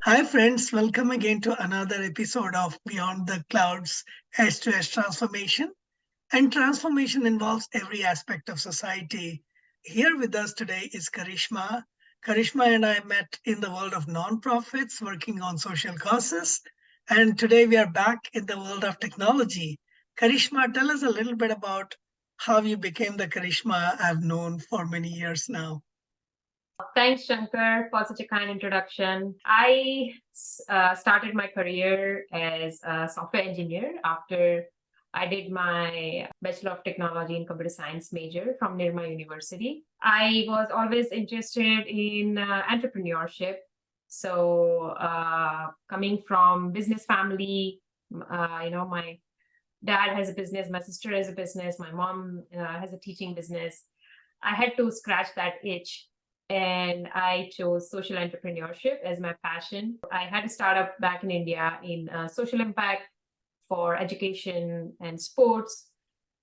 Hi, friends. Welcome again to another episode of Beyond the Clouds Edge to Edge Transformation. And transformation involves every aspect of society. Here with us today is Karishma. Karishma and I met in the world of nonprofits working on social causes. And today we are back in the world of technology. Karishma, tell us a little bit about how you became the Karishma I've known for many years now. Thanks, Shankar, for such a kind introduction. I started my career as a software engineer after I did my Bachelor of Technology in Computer Science major from Nirma University. I was always interested in entrepreneurship. So, coming from business family, my dad has a business, my sister has a business, my mom has a teaching business. I had to scratch that itch and I chose social entrepreneurship as my passion. I had a startup back in India in social impact for education and sports.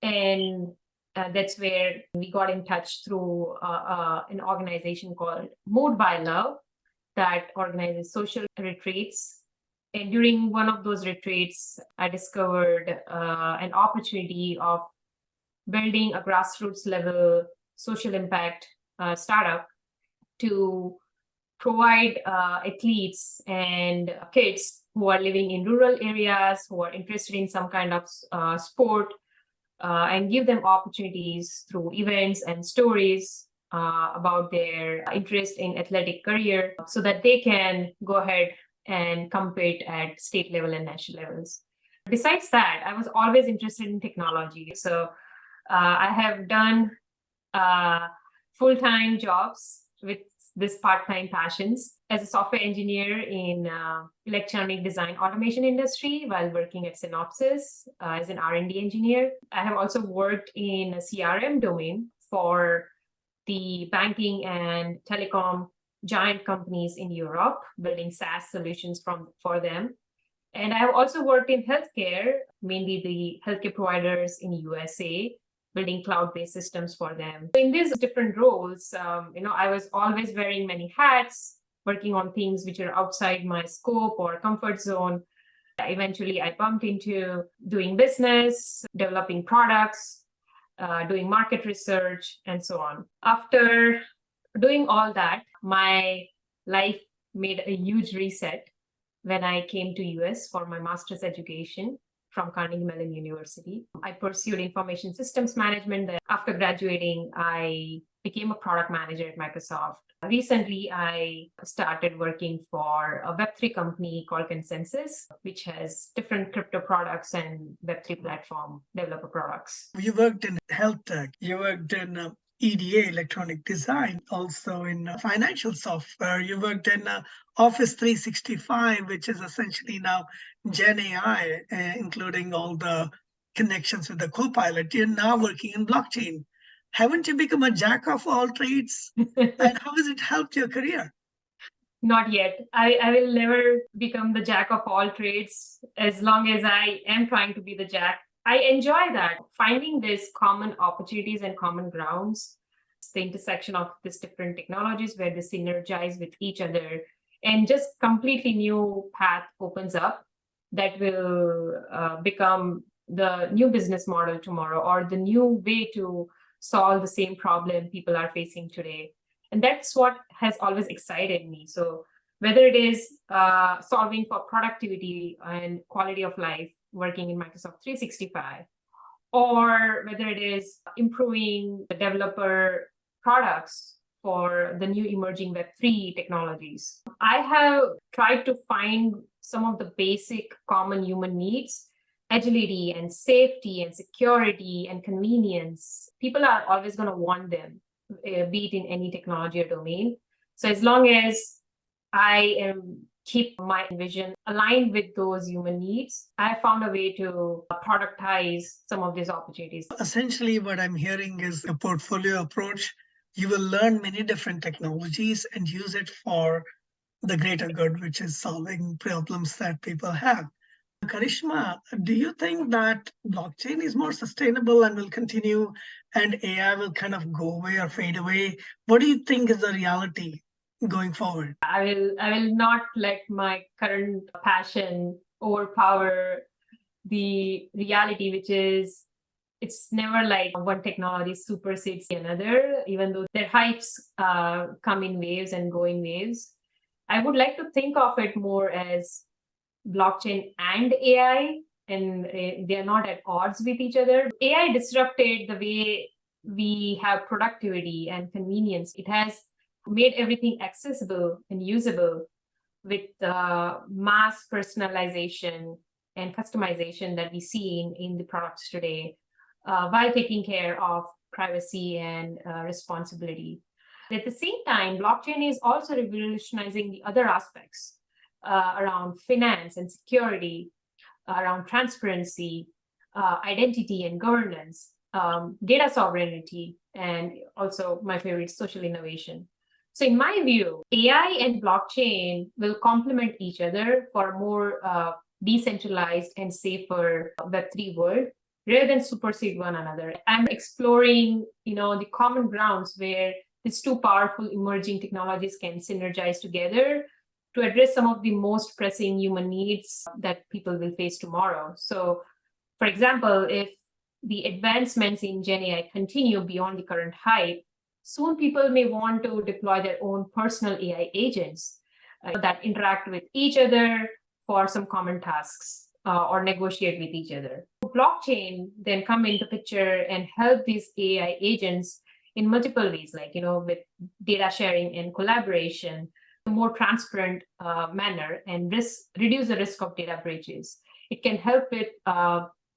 And that's where we got in touch through an organization called Mood by Love that organizes social retreats. And during one of those retreats, I discovered an opportunity of building a grassroots level social impact startup to provide athletes and kids who are living in rural areas, who are interested in some kind of sport, and give them opportunities through events and stories about their interest in athletic career so that they can go ahead and compete at state level and national levels. Besides that, I was always interested in technology. So I have done full-time jobs with this part-time passions as a software engineer in electronic design automation industry while working at Synopsys as an R&D engineer. I have also worked in a CRM domain for the banking and telecom giant companies in Europe, building SaaS solutions for them. And I have also worked in healthcare, mainly the healthcare providers in USA, building cloud-based systems for them. In these different roles, I was always wearing many hats, working on things which are outside my scope or comfort zone. Eventually, I bumped into doing business, developing products, doing market research, and so on. After doing all that, my life made a huge reset when I came to US for my master's education from Carnegie Mellon University. I pursued information systems management. After graduating, I became a product manager at Microsoft. Recently, I started working for a Web3 company called Consensys, which has different crypto products and Web3 platform developer products. You worked in health tech, you worked in EDA, electronic design, also in financial software. You worked in Office 365, which is essentially now Gen AI, including all the connections with the Copilot. You're now working in blockchain. Haven't you become a jack of all trades? And how has it helped your career? Not yet. I will never become the jack of all trades as long as I am trying to be the jack. I enjoy that, finding these common opportunities and common grounds, the intersection of these different technologies where they synergize with each other, and just completely new path opens up that will become the new business model tomorrow or the new way to solve the same problem people are facing today. And that's what has always excited me. So whether it is solving for productivity and quality of life, working in Microsoft 365, or whether it is improving the developer products for the new emerging Web3 technologies. I have tried to find some of the basic common human needs, agility and safety and security and convenience. People are always going to want them, be it in any technology or domain. So as long as I keep my vision aligned with those human needs, I found a way to productize some of these opportunities. Essentially, what I'm hearing is a portfolio approach. You will learn many different technologies and use it for the greater good, which is solving problems that people have. Karishma, do you think that blockchain is more sustainable and will continue and AI will kind of go away or fade away? What do you think is the reality? going forward? I will not let my current passion overpower the reality, which is it's never like one technology supersedes another, even though their hypes come in waves and go in waves. I would like to think of it more as blockchain and AI, and they are not at odds with each other. AI disrupted the way we have productivity and convenience. It has made everything accessible and usable with mass personalization and customization that we see in the products today, while taking care of privacy and responsibility. At the same time, blockchain is also revolutionizing the other aspects around finance and security, around transparency, identity and governance, data sovereignty, and also my favorite, social innovation. So, in my view, AI and blockchain will complement each other for a more decentralized and safer Web3 world rather than supersede one another. I'm exploring, the common grounds where these two powerful emerging technologies can synergize together to address some of the most pressing human needs that people will face tomorrow. So, for example, if the advancements in Gen AI continue beyond the current hype, soon people may want to deploy their own personal AI agents that interact with each other for some common tasks or negotiate with each other. Blockchain then come into picture and help these AI agents in multiple ways, like with data sharing and collaboration, a more transparent manner, and reduce the risk of data breaches. It can help with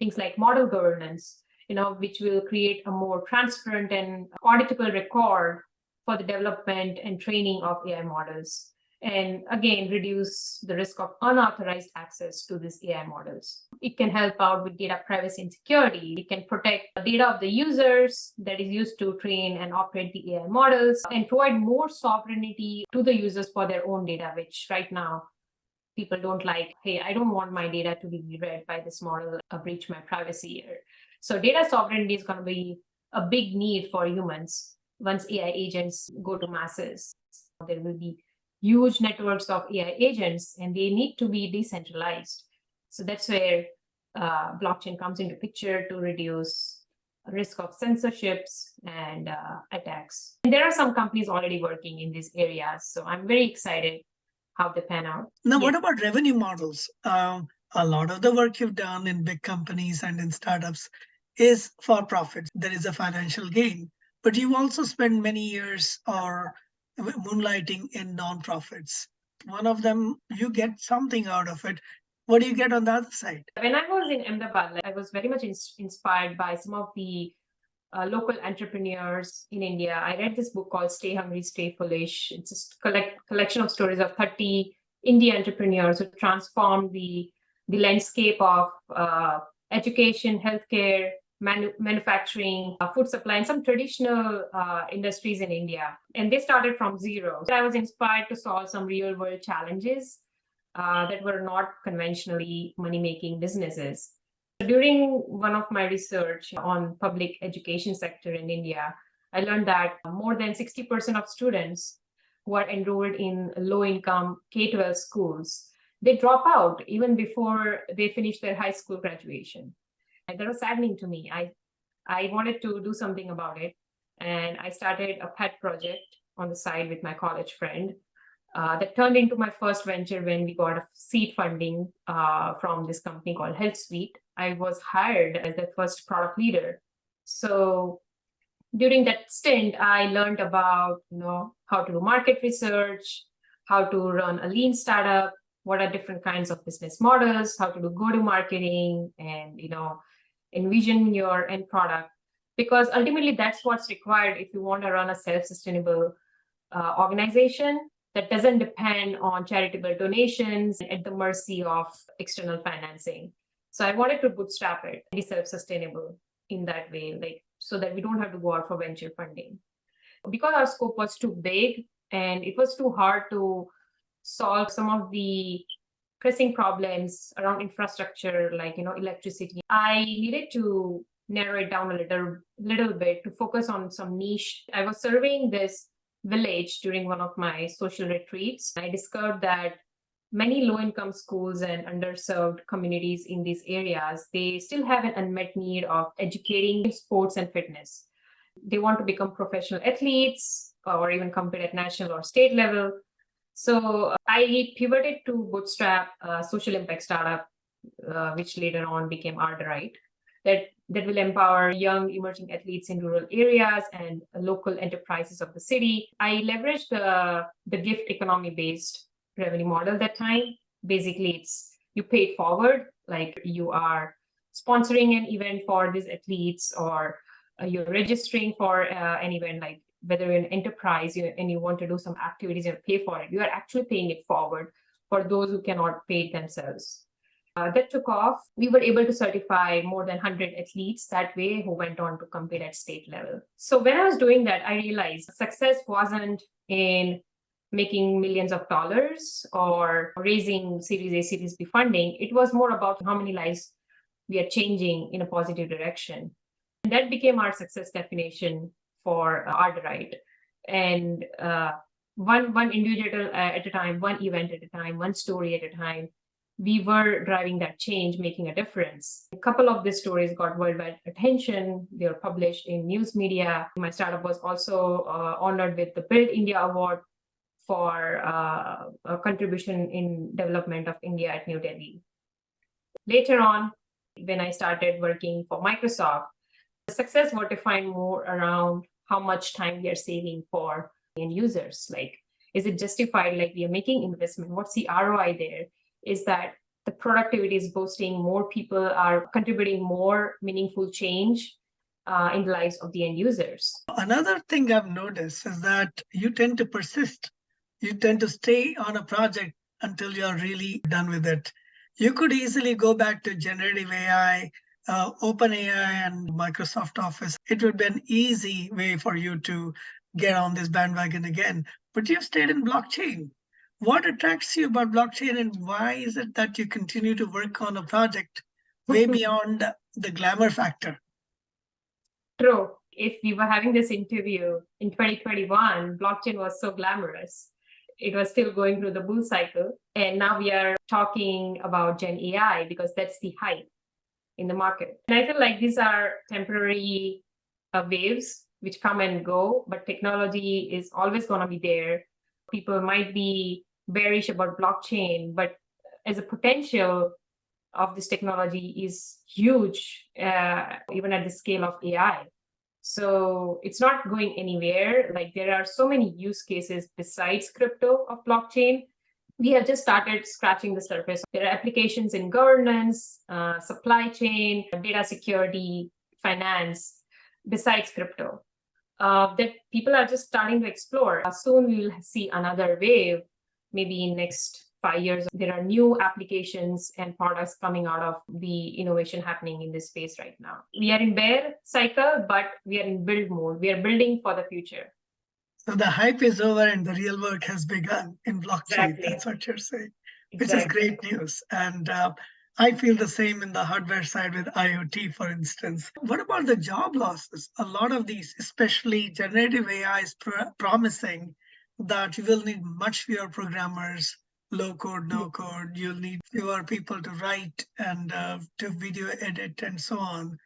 things like model governance, which will create a more transparent and auditable record for the development and training of AI models. And again, reduce the risk of unauthorized access to these AI models. It can help out with data privacy and security. It can protect the data of the users that is used to train and operate the AI models, and provide more sovereignty to the users for their own data, which right now people don't like. Hey, I don't want my data to be read by this model, breach my privacy here. So data sovereignty is going to be a big need for humans once AI agents go to masses. There will be huge networks of AI agents, and they need to be decentralized. So that's where blockchain comes into picture to reduce risk of censorships and attacks. And there are some companies already working in these areas, so I'm very excited how they pan out. Now, what about revenue models? A lot of the work you've done in big companies and in startups is for profit. There is a financial gain, but you also spend many years or moonlighting in non-profits. One of them, you get something out of it. What do you get on the other side? When I was in Ahmedabad, I was very much inspired by some of the local entrepreneurs in India. I read this book called Stay Hungry, Stay Foolish. It's a collection of stories of 30 Indian entrepreneurs who transformed the landscape of education, healthcare, manufacturing, food supply, and some traditional industries in India. And they started from zero. I was inspired to solve some real world challenges that were not conventionally money-making businesses. During one of my research on public education sector in India, I learned that more than 60% of students who are enrolled in low-income K-12 schools, they drop out even before they finish their high school graduation. And that was saddening to me. I wanted to do something about it, and I started a pet project on the side with my college friend that turned into my first venture when we got a seed funding from this company called Health Suite. I was hired as the first product leader. So during that stint, I learned about how to do market research, how to run a lean startup, what are different kinds of business models, how to do go-to-marketing, and envision your end product. Because ultimately, that's what's required if you want to run a self-sustainable organization that doesn't depend on charitable donations at the mercy of external financing. So I wanted to bootstrap it, be self-sustainable in that way, so that we don't have to go out for venture funding. Because our scope was too big and it was too hard to solve some of the pressing problems around infrastructure, like electricity, I needed to narrow it down a little bit to focus on some niche. I was surveying this village during one of my social retreats. I discovered that many low-income schools and underserved communities in these areas, they still have an unmet need of educating sports and fitness. They want to become professional athletes or even compete at national or state level. So I pivoted to bootstrap a social impact startup, which later on became Arterite, that will empower young emerging athletes in rural areas and local enterprises of the city. I leveraged the gift economy based revenue model that time. Basically, it's you pay it forward, like you are sponsoring an event for these athletes, or you're registering for an event, like whether you're an enterprise and you want to do some activities and pay for it, you are actually paying it forward for those who cannot pay it themselves. That took off. We were able to certify more than 100 athletes that way who went on to compete at state level. So when I was doing that, I realized success wasn't in making millions of dollars or raising Series A, Series B funding. It was more about how many lives we are changing in a positive direction. And that became our success definition for Arterite. And one individual at a time, one event at a time, one story at a time, we were driving that change, making a difference. A couple of these stories got worldwide attention. They were published in news media. My startup was also honored with the Build India Award for a contribution in development of India at New Delhi. Later on, when I started working for Microsoft, the success was defined more around how much time we are saving for end users. Like, is it justified? Like, we are making investment. What's the ROI there? Is that the productivity is boosting, more people are contributing more meaningful change in the lives of the end users. Another thing I've noticed is that you tend to persist. You tend to stay on a project until you're really done with it. You could easily go back to generative AI, OpenAI, and Microsoft Office. It would be an easy way for you to get on this bandwagon again. But you've stayed in blockchain. What attracts you about blockchain, and why is it that you continue to work on a project way beyond the glamour factor? True. If we were having this interview in 2021, blockchain was so glamorous. It was still going through the bull cycle. And now we are talking about Gen AI because that's the hype in the market. And I feel like these are temporary waves which come and go, but technology is always going to be there. People might be bearish about blockchain, but as a potential of this technology is huge, even at the scale of AI. So it's not going anywhere. Like, there are so many use cases besides crypto of blockchain. We have just started scratching the surface. There are applications in governance, supply chain, data security, finance, besides crypto, that people are just starting to explore. Soon we will see another wave, maybe in next 5 years. There are new applications and products coming out of the innovation happening in this space right now. We are in bear cycle, but we are in build mode. We are building for the future. So the hype is over and the real work has begun in blockchain. Exactly. That's what you're saying, Exactly. which is great news. And I feel the same in the hardware side with IoT, for instance. What about the job losses? A lot of these, especially generative AI, is promising that you will need much fewer programmers, low code, no code. You'll need fewer people to write and to video edit and so on.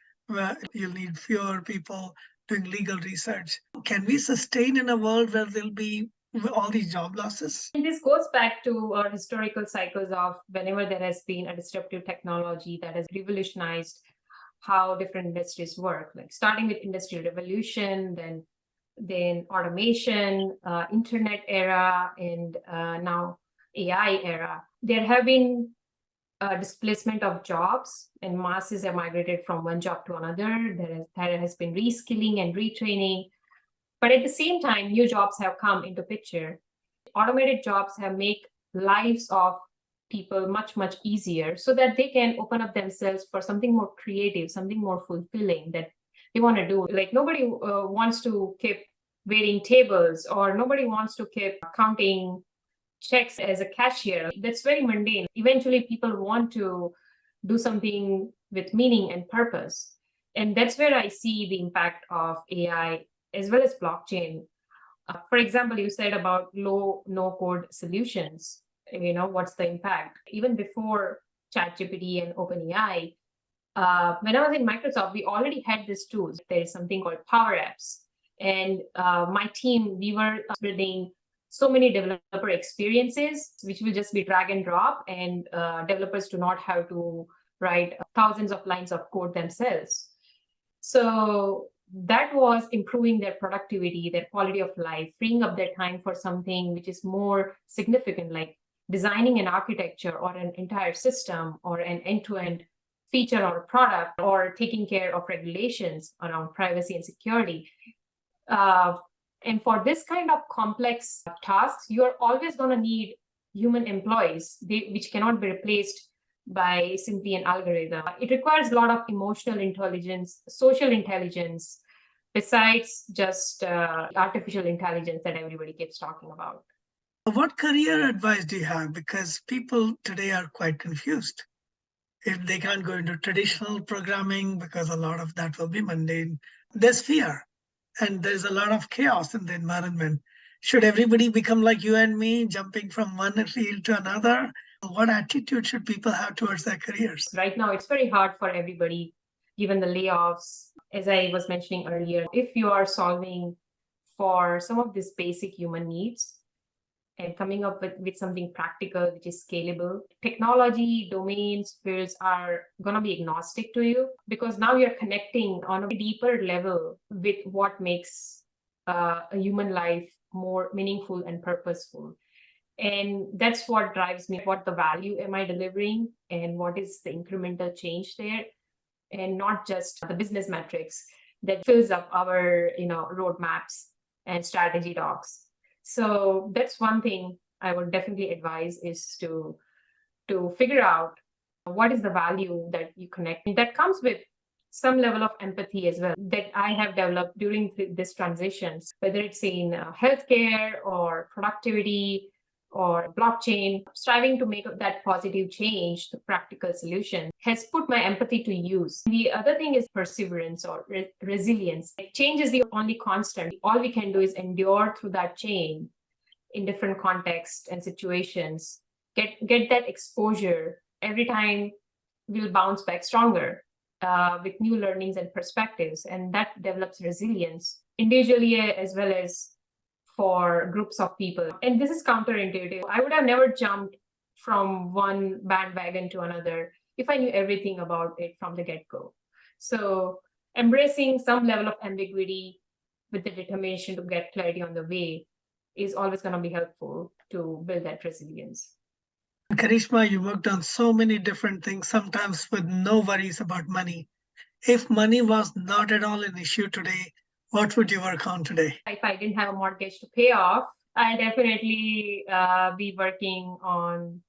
You'll need fewer people doing legal research. Can we sustain in a world where there'll be all these job losses? And this goes back to our historical cycles of whenever there has been a disruptive technology that has revolutionized how different industries work, like starting with industrial revolution, then automation, internet era, and now AI era. There have been displacement of jobs, and masses have migrated from one job to another. There has been reskilling and retraining. But at the same time, new jobs have come into picture. Automated jobs have made lives of people much, much easier so that they can open up themselves for something more creative, something more fulfilling that they want to do. Like, nobody wants to keep waiting tables, or nobody wants to keep counting checks as a cashier. That's very mundane. Eventually, people want to do something with meaning and purpose. And that's where I see the impact of AI as well as blockchain. For example, you said about no code solutions. What's the impact? Even before ChatGPT and OpenAI, when I was in Microsoft, we already had these tools. There is something called Power Apps. And my team, we were building so many developer experiences, which will just be drag and drop, and developers do not have to write thousands of lines of code themselves. So that was improving their productivity, their quality of life, freeing up their time for something which is more significant, like designing an architecture or an entire system or an end-to-end feature or product, or taking care of regulations around privacy and security. And for this kind of complex tasks, you're always going to need human employees, which cannot be replaced by simply an algorithm. It requires a lot of emotional intelligence, social intelligence, besides just artificial intelligence that everybody keeps talking about. What career advice do you have? Because people today are quite confused. If they can't go into traditional programming because a lot of that will be mundane, there's fear and there's a lot of chaos in the environment. Should everybody become like you and me, jumping from one field to another? What attitude should people have towards their careers? Right now, it's very hard for everybody, given the layoffs. As I was mentioning earlier, if you are solving for some of these basic human needs and coming up with something practical, which is scalable, technology, domains, fields are going to be agnostic to you, because now you're connecting on a deeper level with what makes a human life more meaningful and purposeful. And that's what drives me. What the value am I delivering, and what is the incremental change there, and not just the business metrics that fills up our roadmaps and strategy docs. So that's one thing I would definitely advise, is to figure out what is the value that you connect. That comes with some level of empathy as well, that I have developed during this transitions, whether it's in healthcare or productivity or blockchain. Striving to make that positive change, the practical solution, has put my empathy to use. The other thing is perseverance or resilience. Change is the only constant. All we can do is endure through that change in different contexts and situations. Get that exposure. Every time we'll bounce back stronger with new learnings and perspectives, and that develops resilience individually as well as for groups of people. And this is counterintuitive. I would have never jumped from one bandwagon to another if I knew everything about it from the get-go. So embracing some level of ambiguity with the determination to get clarity on the way is always going to be helpful to build that resilience. Karishma, you worked on so many different things, sometimes with no worries about money. If money was not at all an issue today, what would you work on today? If I didn't have a mortgage to pay off, I'll definitely be working on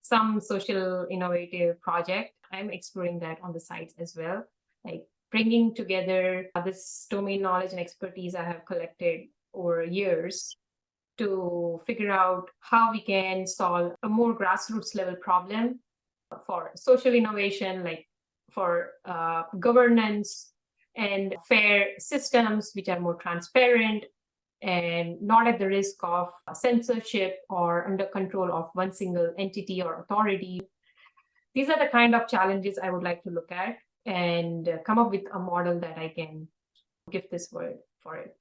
some social innovative project. I'm exploring that on the sides as well, like bringing together this domain knowledge and expertise I have collected over years to figure out how we can solve a more grassroots level problem for social innovation, like for governance and fair systems which are more transparent and not at the risk of censorship or under control of one single entity or authority. These are the kind of challenges I would like to look at and come up with a model that I can give this world for it.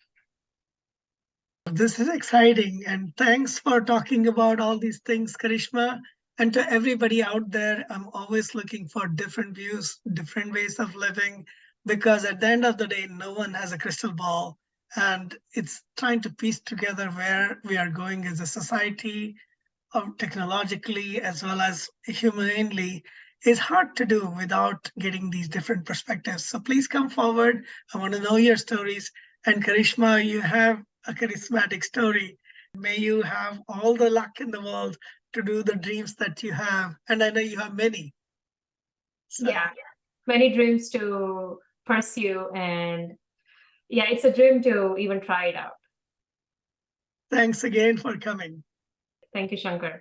This is exciting, and thanks for talking about all these things, Karishma. And to everybody out there, I'm always looking for different views, different ways of living, because at the end of the day, no one has a crystal ball. And it's trying to piece together where we are going as a society, technologically as well as humanely, is hard to do without getting these different perspectives. So please come forward. I want to know your stories. And Karishma, you have a charismatic story. May you have all the luck in the world to do the dreams that you have. And I know you have many. So. Yeah, many dreams to pursue. And yeah, it's a dream to even try it out. Thanks again for coming. Thank you, Shankar.